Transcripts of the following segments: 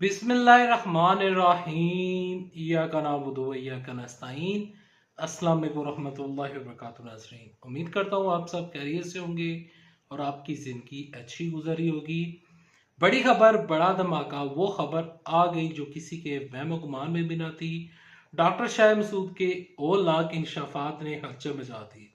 बिस्मिल्लाहिर्रहमानिर्रहीम इय्याका नअबुदु व इय्याका नस्तईन। अस्सलाम वालेकुम रहमतुल्लाहि व बरकातुहू। नाज़रीन, उम्मीद करता हूँ आप सब खैरियत से होंगे और आपकी ज़िंदगी अच्छी गुजरी होगी। बड़ी खबर, बड़ा धमाका, वो खबर आ गई जो किसी के वहम गुमान में भी ना थी। डॉक्टर शाह मसूद के औलाक इंकशाफात ने हलचल मचा दी।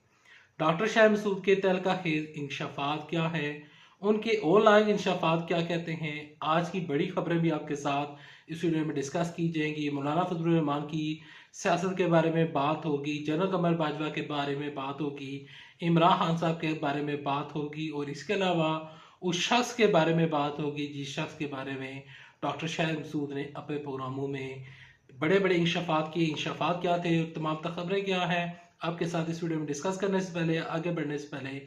डॉक्टर शाह मसूद के तहलका खेज इंकशाफात क्या है, उनके ऑनलाइन इंकशाफात क्या कहते हैं, आज की बड़ी खबरें भी आपके साथ इस वीडियो में डिस्कस की जाएंगी। मौलाना फजलुर रहमान की सियासत के बारे में बात होगी, जनरल कमर बाजवा के बारे में बात होगी, इमरान खान साहब के बारे में बात होगी और इसके अलावा उस शख्स के बारे में बात होगी जिस शख्स के बारे में डॉक्टर शाह मसूद ने अपने प्रोग्रामों में बड़े बड़े इंकशाफात किए। इंकशाफात क्या थे, तमाम खबरें क्या हैं, आपके साथ इस वीडियो में डिस्कस करने से पहले, आगे बढ़ने से पहले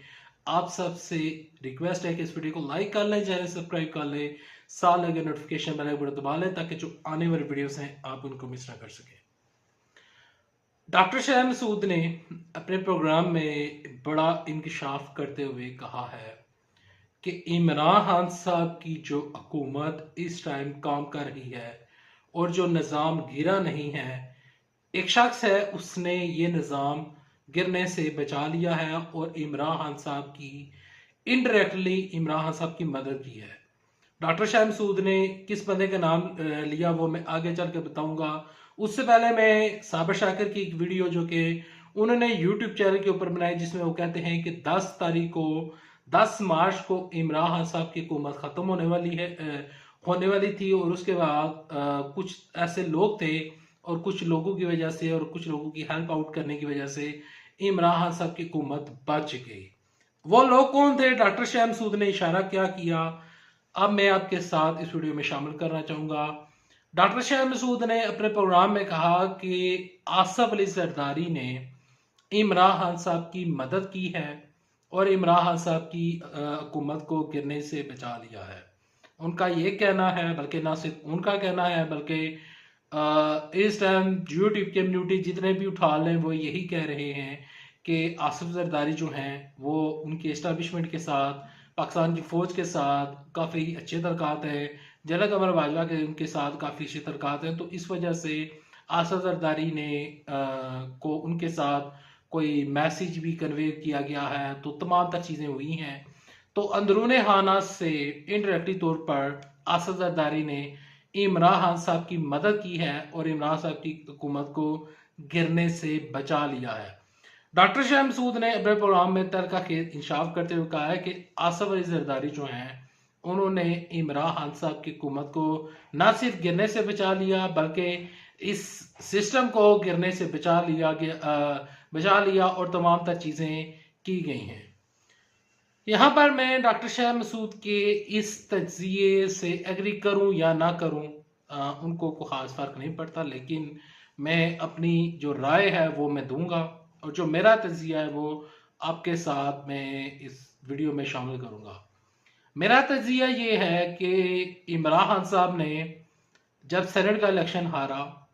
आप सबसे रिक्वेस्ट है कि इस वीडियो को लाइक कर लें, चैनल सब्सक्राइब कर लें, साथ लगे नोटिफिकेशन बेल आइकन दबा लें ताकि जो आने वाली वीडियोस हैं आप उनको मिस ना कर सकें। डॉक्टर शाह मसूद ने अपने प्रोग्राम में बड़ा इंकशाफ करते हुए कहा है कि इमरान खान साहब की जो हुकूमत इस टाइम काम कर रही है और जो निज़ाम गिरा नहीं है, एक शख्स है उसने ये निज़ाम गिरने से बचा लिया है और इमरान खान साहब की इनडायरेक्टली इमरान खान साहब की मदद की है। डॉक्टर शाह मसूद ने किस बंदे का नाम लिया वो मैं आगे चल के बताऊंगा। उससे पहले मैं साबिर शाकिर की एक वीडियो जो कि उन्होंने यूट्यूब चैनल के ऊपर बनाई जिसमें वो कहते हैं कि 10 तारीख को 10 मार्च को इमरान खान साहब की हुकूमत ख़त्म होने वाली थी और उसके बाद कुछ ऐसे लोग थे और कुछ लोगों की वजह से और कुछ लोगों की हेल्प आउट करने की वजह से इमरान खान साहब की हुकूमत बच गई। वो लोग कौन थे, डॉक्टर शाह मसूद ने इशारा क्या किया, अब मैं आपके साथ इस वीडियो में शामिल करना चाहूंगा। डॉक्टर शाह मसूद ने अपने प्रोग्राम में कहा कि आसफ अली जरदारी ने इमरान खान साहब की मदद की है और इमरान खान साहब की हुकूमत को गिरने से बचा लिया है। उनका ये कहना है, बल्कि ना सिर्फ उनका कहना है बल्कि इस टाइम यूट्यूब कम्युनिटी जितने भी उठा लें वो यही कह रहे हैं कि आसिफ जरदारी जो हैं वो उनके इस्टेब्लिशमेंट के साथ, पाकिस्तान की फ़ौज के साथ काफ़ी अच्छे तल्कात हैं, जनरल कमर बाजवा के उनके साथ काफ़ी अच्छे तल्कात हैं। तो इस वजह से आसिफ जरदारी ने को उनके साथ कोई मैसेज भी कन्वे किया गया है। तो तमाम तर चीज़ें हुई हैं। तो अंदरूने खाना से इनडायरेक्टली तौर पर आसिफ जरदारी ने इमरान खान साहब की मदद की है और इमरान साहब की हुकूमत को गिरने से बचा लिया है। डॉक्टर शाह मसूद ने अपने प्रोग्राम में तर्क खेज इंसाफ करते हुए कहा है कि आसिफ अली जरदारी जो हैं उन्होंने इमरान खान साहब की हुकूमत को न सिर्फ गिरने से बचा लिया बल्कि इस सिस्टम को गिरने से बचा लिया और तमाम तर चीज़ें की गई हैं। यहाँ पर मैं डॉक्टर शाह मसूद के इस तज्जिए से एग्री करूं या ना करूं, उनको कोई ख़ास फ़र्क नहीं पड़ता, लेकिन मैं अपनी जो राय है वो मैं दूंगा और जो मेरा तज्जिया है वो आपके साथ मैं इस वीडियो में शामिल करूंगा। मेरा तज्जिया ये है कि इमरान खान साहब ने जब सेनेट का इलेक्शन हारा,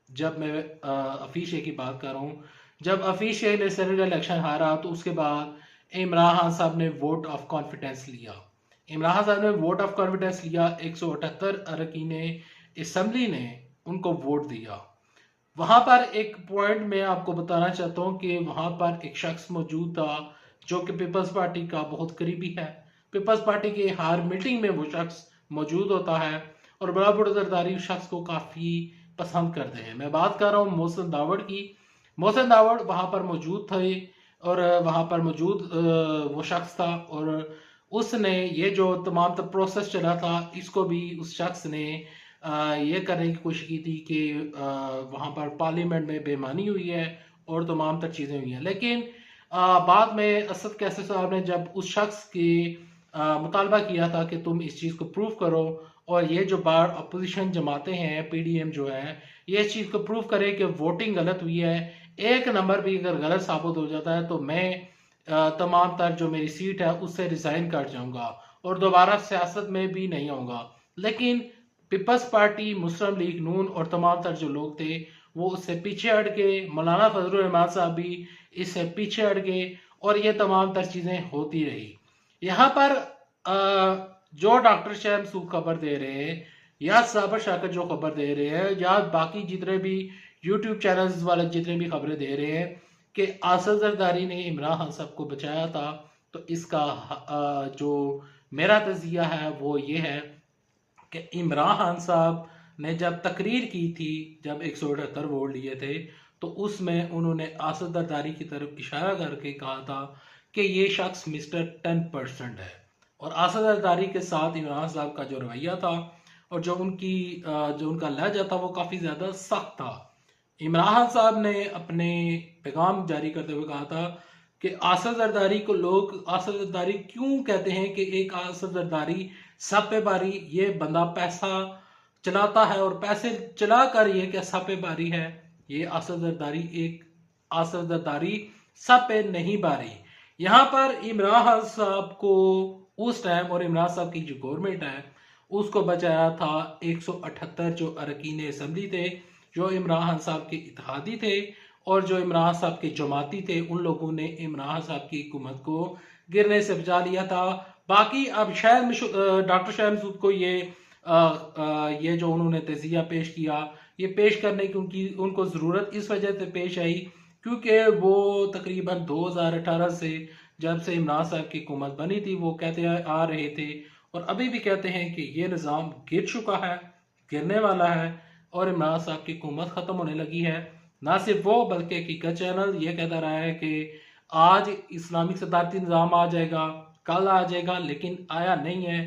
जब मैं हफीज शेख की बात कर रहा हूँ, जब हफीज शेख ने सेनेट का इलेक्शन हारा तो उसके बाद इमरान खान साहब ने वोट ऑफ कॉन्फिडेंस लिया। इमरान खान साहब ने वोट ऑफ कॉन्फिडेंस लिया, 178 अरकान असम्बली ने उनको वोट दिया। वहां पर एक पॉइंट मैं आपको बताना चाहता हूं कि वहां पर एक शख्स मौजूद था जो कि पीपल्स पार्टी का बहुत करीबी है। पीपल्स पार्टी के हर मीटिंग में वो शख्स मौजूद होता है और बड़ा बड़ा जरदारी उस शख्स को काफी पसंद करते हैं। मैं बात कर रहा हूँ मोहसिन दावड़ की। मोहसिन दावड़ वहां पर मौजूद थे और वहां पर मौजूद वो शख्स था और उसने ये जो तमाम तक प्रोसेस चला था इसको भी उस शख्स ने ये करने की कोशिश की थी कि वहां पर पार्लियामेंट में बेईमानी हुई है और तमाम तक चीज़ें हुई हैं। लेकिन बाद में असद कैसर साहब ने जब उस शख्स की मुतालबा किया था कि तुम इस चीज़ को प्रूव करो और ये जो बार अपोजिशन जमाते हैं पीडीएम जो है ये इस चीज़ को प्रूव करे कि वोटिंग गलत हुई है, एक नंबर भी अगर गलत साबित हो जाता है तो मैं तमाम तर जो मेरी सीट है उससे रिजाइन कर जाऊंगा और दोबारा सियासत में भी नहीं आऊंगा। लेकिन पीपल्स पार्टी, मुस्लिम लीग नून और तमाम तर जो लोग थे वो उससे पीछे हट गए। मौलाना फजलुर रहमान साहब भी इससे पीछे हट गए और ये तमाम तर चीजें होती रही। यहाँ पर जो डॉक्टर शाह मसूद खबर दे रहे हैं या साबर शाकर जो खबर दे रहे हैं या बाकी जितने भी यूट्यूब चैनल्स वाले जितने भी खबरें दे रहे हैं कि आसद जरदारी ने इमरान खान साहब को बचाया था, तो इसका जो मेरा तजिया है वो ये है कि इमरान खान साहब ने जब तकरीर की थी, जब 178 वोट लिए थे, तो उसमें उन्होंने आसद जरदारी की तरफ इशारा करके कहा था कि ये शख्स मिस्टर 10% है। और आसद जरदारी के साथ इमरान साहब का जो रवैया था और जो उनका लहजा था वो काफ़ी ज़्यादा सख्त था। इमरान खान साहब ने अपने पैगाम जारी करते हुए कहा था कि आसद जरदारी को लोग आसद जरदारी क्यों कहते हैं कि एक आसद जरदारी सब पे बारी, ये बंदा पैसा चलाता है और पैसे चला कर ये क्या सब पे बारी है। ये आसद जरदारी एक आसद जरदारी सब पे नहीं बारी। यहाँ पर इमरान खान साहब को उस टाइम और इमरान साहब की जो गवर्नमेंट है उसको बचाया था 178 जो अरकान असम्बली थे, जो इमरान खान साहब के इत्तेहादी थे और जो इमरान साहब के जमाती थे। उन लोगों ने इमरान साहब की हुकूमत को गिरने से बचा लिया था। बाकी अब शायद डॉक्टर शाह मसूद को ये जो उन्होंने तजिया पेश किया, ये पेश करने की उनको ज़रूरत इस वजह से पेश आई क्योंकि वो तकरीबन 2018 से जब से इमरान साहब की हुकूमत बनी थी वो कहते आ रहे थे और अभी भी कहते हैं कि ये निज़ाम गिर चुका है, गिरने वाला है और इमरान साहब की हुकूमत ख़त्म होने लगी है। ना सिर्फ वो बल्कि हकीकत चैनल ये कहता रहा है कि आज इस्लामिक सदारती निज़ाम आ जाएगा, कल आ जाएगा, लेकिन आया नहीं है।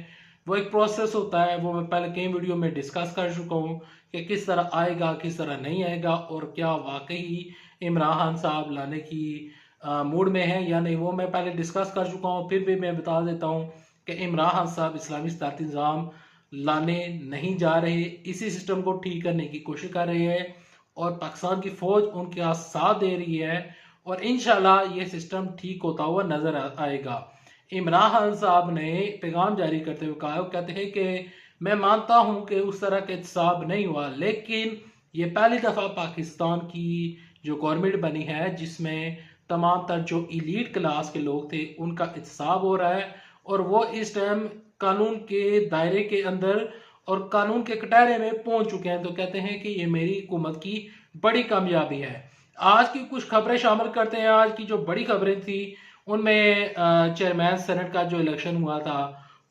वो एक प्रोसेस होता है, वो मैं पहले कई वीडियो में डिस्कस कर चुका हूँ कि किस तरह आएगा, किस तरह नहीं आएगा और क्या वाकई इमरान खान साहब लाने की मूड में है या नहीं, वो मैं पहले डिस्कस कर चुका हूँ। फिर भी मैं बता देता हूँ कि इमरान खान साहब इस्लामी सदारती निज़ाम लाने नहीं जा रहे, इसी सिस्टम को ठीक करने की कोशिश कर रहे हैं और पाकिस्तान की फौज उनके साथ दे रही है और इंशाल्लाह ये सिस्टम ठीक होता हुआ नजर आएगा। इमरान खान साहब ने पैगाम जारी करते हुए कहा, कहते हैं कि मैं मानता हूं कि उस तरह का एहतसाब नहीं हुआ, लेकिन ये पहली दफा पाकिस्तान की जो गवर्नमेंट बनी है जिसमें तमाम तर जो इलीट क्लास के लोग थे उनका एहतसाब हो रहा है और वो इस टाइम कानून के दायरे के अंदर और कानून के कटहरे में पहुंच चुके हैं। तो कहते हैं कि ये मेरी हुकूमत की बड़ी कामयाबी है। आज की कुछ खबरें शामिल करते हैं। आज की जो बड़ी खबरें थी उनमें चेयरमैन सेनेट का जो इलेक्शन हुआ था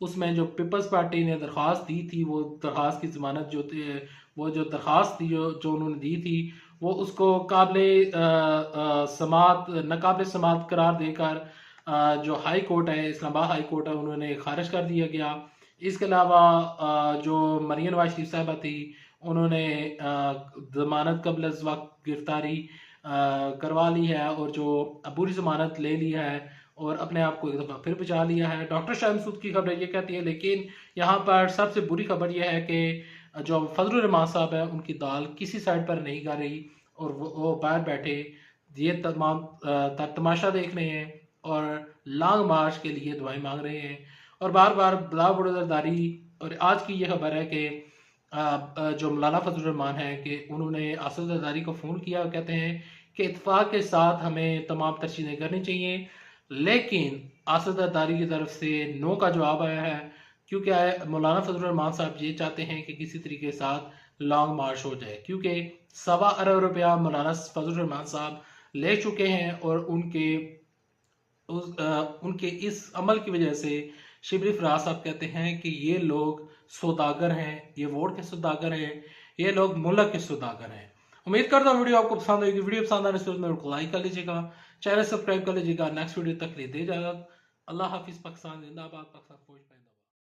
उसमें जो पीपल्स पार्टी ने दरख्वास्त दी थी, वो दरख्वास्त की जमानत जो थी, वो जो दरख्वास्त थी जो उन्होंने दी थी वो उसको समात नाकाबिल समात करार देकर जो हाई कोर्ट है, इस्लामाबाद हाई कोर्ट है, उन्होंने खारिज कर दिया गया। इसके अलावा जो मरियम नवाज शरीफ साहबा थी उन्होंने जमानत कबल अज़ वक्त गिरफ्तारी करवा ली है और जो अबूरी जमानत ले ली है और अपने आप को एक दफ़ा फिर बचा लिया है। डॉक्टर शाह मसूद की खबर ये कहती है, लेकिन यहाँ पर सबसे बुरी खबर यह है कि जो फजलुर रहमान साहब है उनकी दाल किसी साइड पर नहीं गा रही और वो बाहर बैठे ये तमाम तमाशा देख रहे हैं और लॉन्ग मार्च के लिए दुआएं मांग रहे हैं और बार बार बला बड़ोदारी। और आज की ये खबर है कि जो मौलाना फजलुर रहमान है कि उन्होंने आसद जरदारी को फ़ोन किया और कहते हैं कि इत्तेफाक के साथ हमें तमाम तर चीज़ें करनी चाहिए, लेकिन आसद जरदारी की तरफ से नो का जवाब आया है क्योंकि मौलाना फजलुर रहमान साहब ये चाहते हैं कि किसी तरीके के साथ लॉन्ग मार्च हो जाए क्योंकि 1.25 अरब रुपया मौलाना फजलुर रहमान साहब ले चुके हैं और उनके इस अमल की वजह से शिबली फराज साहब कहते हैं कि ये लोग सौदागर हैं, ये वोट के सौदागर हैं, ये लोग मुल्क के सौदागर हैं। उम्मीद करता हूँ वीडियो आपको पसंद आएगी। वीडियो पसंद आने से मेरे को लाइक कर लीजिएगा, चैनल सब्सक्राइब कर लीजिएगा। नेक्स्ट वीडियो तक ले दे इजाजत। अल्लाह हाफिज। पाकिस्तान जिंदाबाद। पाकिस्तान फौज।